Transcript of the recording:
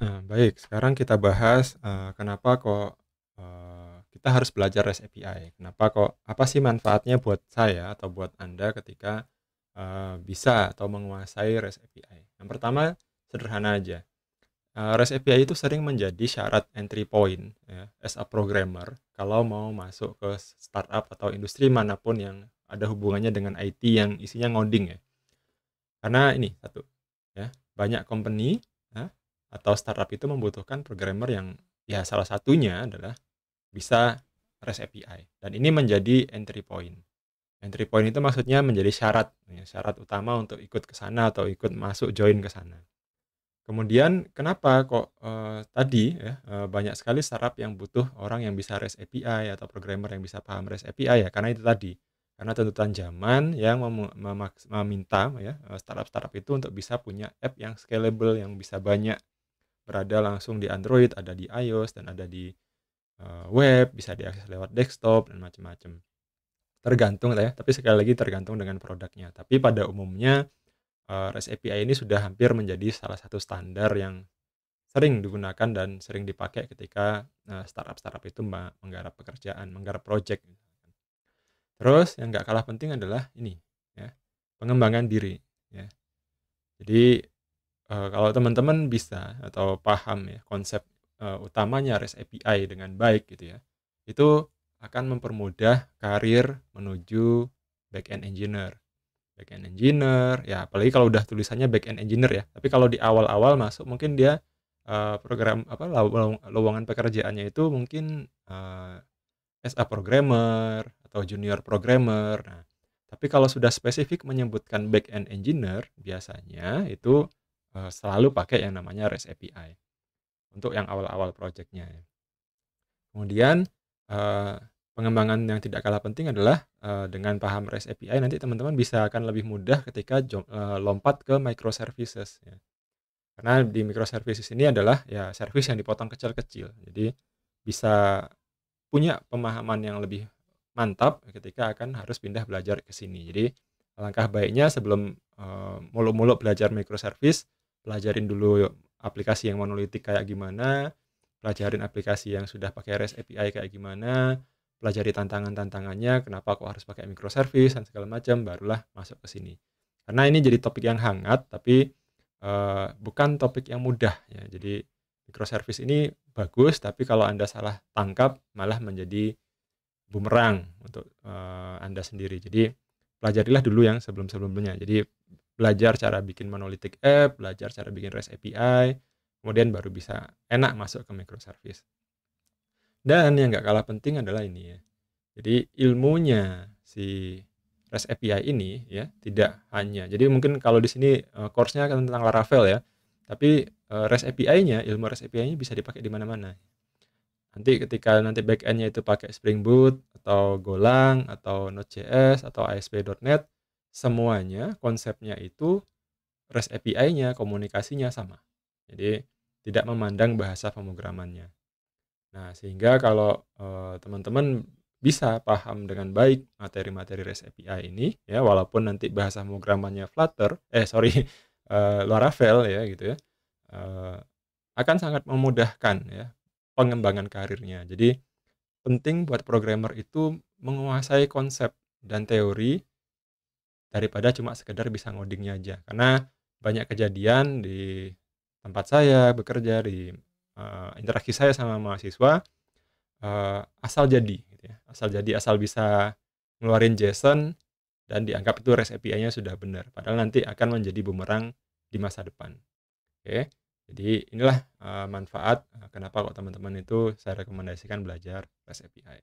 Baik, sekarang kita bahas, kenapa kok, kita harus belajar REST API. Kenapa kok apa sih manfaatnya buat saya atau buat Anda ketika, bisa atau menguasai REST API. Yang pertama, sederhana aja, REST API itu sering menjadi syarat entry point ya, as a programmer, kalau mau masuk ke startup atau industri manapun yang ada hubungannya dengan IT yang isinya ngoding ya. Karena ini, satu, ya, banyak company, ya, atau startup itu membutuhkan programmer yang ya salah satunya adalah bisa REST API dan ini menjadi entry point. Entry point itu maksudnya menjadi syarat, ya, syarat utama untuk ikut ke sana atau ikut masuk join ke sana. Kemudian kenapa kok, tadi ya, banyak sekali startup yang butuh orang yang bisa REST API atau programmer yang bisa paham REST API ya, karena itu tadi, karena tuntutan zaman yang meminta ya, startup-startup itu untuk bisa punya app yang scalable, yang bisa banyak berada langsung di Android, ada di iOS, dan ada di, web, bisa diakses lewat desktop dan macam-macam. Tergantung lah ya, tapi sekali lagi tergantung dengan produknya. Tapi pada umumnya, REST API ini sudah hampir menjadi salah satu standar yang sering digunakan dan sering dipakai ketika, startup-startup itu menggarap pekerjaan, menggarap project. Terus yang nggak kalah penting adalah ini, ya, pengembangan diri, ya. Jadi, kalau teman-teman bisa atau paham ya konsep, utamanya REST API dengan baik gitu ya, itu akan mempermudah karir menuju back-end engineer. Back-end engineer, ya apalagi kalau udah tulisannya back-end engineer ya. Tapi kalau di awal-awal masuk mungkin dia, program apa, lowongan pekerjaannya itu mungkin, as a programmer atau junior programmer. Nah, tapi kalau sudah spesifik menyebutkan back-end engineer, biasanya itu, selalu pakai yang namanya REST API, untuk yang awal-awal projeknya ya. Kemudian, eee, pengembangan yang tidak kalah penting adalah, dengan paham REST API nanti teman-teman bisa akan lebih mudah ketika lompat ke microservices ya. Karena di microservices ini adalah ya service yang dipotong kecil-kecil. Jadi bisa punya pemahaman yang lebih mantap ketika akan harus pindah belajar ke sini. Jadi alangkah baiknya sebelum, muluk-muluk belajar microservice, pelajarin dulu aplikasi yang monolitik kayak gimana, pelajarin aplikasi yang sudah pakai REST API kayak gimana, pelajari tantangan-tantangannya, kenapa kok harus pakai microservice dan segala macam, barulah masuk ke sini. Karena ini jadi topik yang hangat, tapi, bukan topik yang mudah ya. Jadi microservice ini bagus, tapi kalau Anda salah tangkap malah menjadi bumerang untuk, Anda sendiri. Jadi pelajarilah dulu yang sebelum-sebelumnya. Jadi belajar cara bikin monolithic app, belajar cara bikin REST API, kemudian baru bisa enak masuk ke microservice. Dan yang nggak kalah penting adalah ini ya, jadi ilmunya si REST API ini ya, tidak hanya jadi mungkin kalau di sini, course-nya kan tentang Laravel ya, tapi, REST API-nya, ilmu REST API-nya bisa dipakai di mana-mana. Nanti ketika nanti back-end-nya itu pakai Spring Boot, atau Golang, atau Node.js, atau ASP.NET, semuanya konsepnya itu REST API-nya, komunikasinya sama. Jadi tidak memandang bahasa pemrogramannya. Nah, sehingga kalau, teman-teman bisa paham dengan baik materi-materi REST API ini, ya walaupun nanti bahasa pemrogramannya Flutter sorry, Laravel ya gitu ya, eee, akan sangat memudahkan ya pengembangan karirnya. Jadi penting buat programmer itu menguasai konsep dan teori daripada cuma sekedar bisa ngodingnya aja. Karena banyak kejadian di tempat saya bekerja, di, interaksi saya sama mahasiswa, asal jadi gitu ya, asal jadi, asal bisa ngeluarin JSON dan dianggap itu REST API-nya sudah benar, padahal nanti akan menjadi bumerang di masa depan, oke. Jadi inilah, manfaat, kenapa kok teman-teman itu saya rekomendasikan belajar REST API.